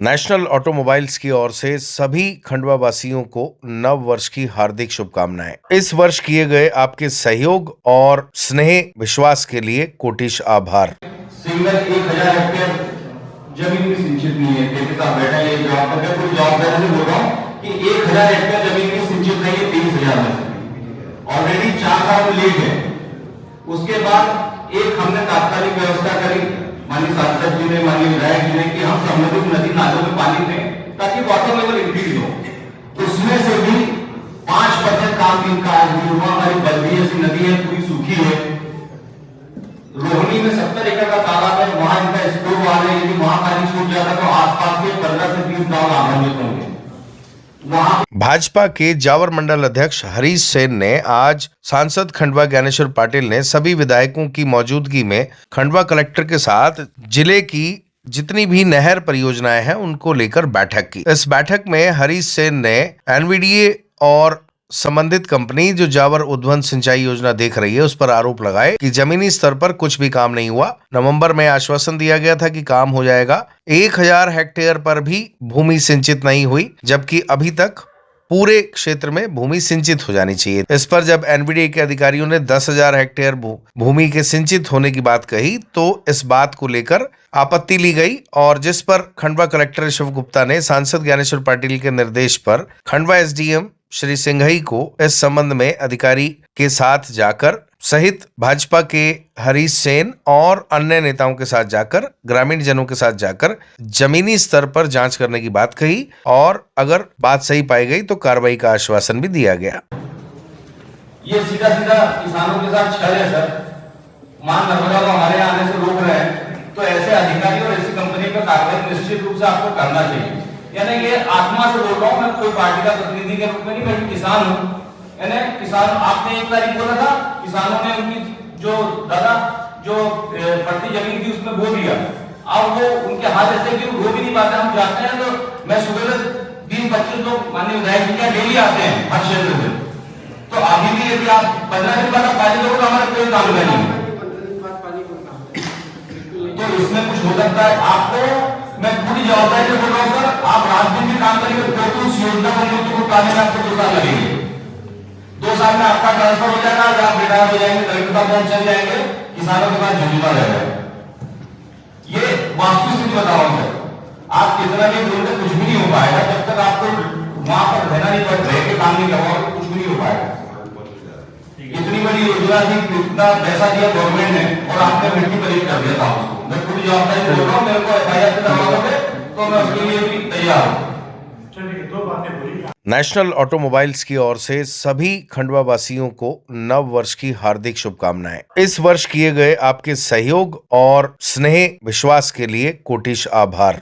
National automobiles की ओर से सभी खंडवा वासियों को नव वर्ष की हार्दिक शुभकामनाएं। इस वर्ष किए गए आपके सहयोग और स्नेह विश्वास के लिए कोटिश आभार। सिंगल 1000 हेक्टेयर जमीन भी सिंचित नहीं है। देखिए साहब बैठा ये जवाब पर मैं कोई जवाबदारी से बोल रहा हूँ कि 1000 हेक्टेयर जमीन भी सिंचित नहीं है 23,000 में से। ऑलरेडी 4 साल लेट है। उसके बाद एक हमने तात्कालिक व्यवस्था करी माननीय सांसद जी ने, माननीय विधायक जी ने, कि हम संबंधित नदी नालों में पानी दें ताकि वाटर लेवल इंक्रीज हो। उसमें से भी 5% काम इनका आज भी हुआ। हमारी बल्दी ऐसी नदी है पूरी सूखी है। रोहिणी में 70 एकड़ का तालाब है, वहां इनका स्टोर वाले हैं। यदि वहां पानी छूट जाता तो आसपास के 15 से 30 गांव लाभान्वित होंगे। भाजपा के जावर मंडल अध्यक्ष हरीश सेन ने आज सांसद खंडवा ज्ञानेश्वर पाटिल ने सभी विधायकों की मौजूदगी में खंडवा कलेक्टर के साथ जिले की जितनी भी नहर परियोजनाएं हैं उनको लेकर बैठक की। इस बैठक में हरीश सेन ने एनवीडीए और संबंधित कंपनी जो जावर उद्वन सिंचाई योजना देख रही है उस पर आरोप लगाए कि जमीनी स्तर पर कुछ भी काम नहीं हुआ। नवंबर में आश्वासन दिया गया था कि काम हो जाएगा। 1000 हेक्टेयर पर भी भूमि सिंचित नहीं हुई, जबकि अभी तक पूरे क्षेत्र में भूमि सिंचित हो जानी चाहिए। इस पर जब एनवीडीए के अधिकारियों ने 10,000 हेक्टेयर भूमि के सिंचित होने की बात कही तो इस बात को लेकर आपत्ति ली गई और जिस पर खंडवा कलेक्टर शिव गुप्ता ने सांसद ज्ञानेश्वर पाटिल के निर्देश पर खंडवा एसडीएम श्री सिंघई को इस संबंध में अधिकारी के साथ जाकर सहित भाजपा के हरीश सेन और अन्य नेताओं के साथ जाकर ग्रामीण जनों के साथ जाकर जमीनी स्तर पर जांच करने की बात कही और अगर बात सही पाई गई तो कार्रवाई का आश्वासन भी दिया गया। ये सीधा सीधा किसानों के साथ छल है सर। मान नर्मदा को हमारे यहाँ आने से रोक रहे हैं तो ऐसे अधिकारी और ऐसी कंपनी पर कार्रवाई निश्चित रूप से आपको करना चाहिए। यानी ये आत्मा से बोल रहा हूँ, मैं कोई पार्टी का प्रतिनिधि के रूप में नहीं, मैं किसान हूँ। यानी किसान, आपने 1 तारीख बोला था किसानों ने उनकी जो दादा जो पट्टी जमीन थी उसमें बो दिया। अब वो उनके हाथ ऐसे कि वो भी नहीं पाते। हम जाते हैं तो मैं सुबह 20-25 लोग माननीय विधायक जी का डेली आते हैं हर क्षेत्र से। तो अभी भी यदि आप 15 दिन बाद पानी दोगे तो हमारे कोई काम नहीं। तो इसमें कुछ हो सकता है। आपको मैं पूरी जवाबदारी से बोल रहा हूँ सर, आप राजनीति में काम करेंगे तो उस योजना को पाने में आपको 2 साल लगेंगे। 2 साल में आपका ट्रांसफर हो जाएगा, आप रिटायर हो जाएंगे, कलेक्टर का पहुंच चल जाएंगे, किसानों के पास झुंझुना रहेगा। ये वास्तविक स्थिति बता रहा हूं सर। आप कितना भी बोलते कुछ भी नहीं हो पाएगा जब तक आपको वहां पर रहना नहीं पड़ रहे कि काम नहीं करवाओ, कुछ भी नहीं हो पाएगा। इतनी बड़ी योजना थी, इतना पैसा दिया गवर्नमेंट ने और आपने मिट्टी पलीत कर दिया था उसको। मैं पूरी जवाबदारी बोल रहा हूँ, मेरे को एफआईआर पे करवाओगे तो मैं उसके लिए भी तैयार हूँ। नेशनल ऑटोमोबाइल्स की ओर से सभी खंडवा वासियों को नव वर्ष की हार्दिक शुभकामनाएं। इस वर्ष किए गए आपके सहयोग और स्नेह विश्वास के लिए कोटिश आभार।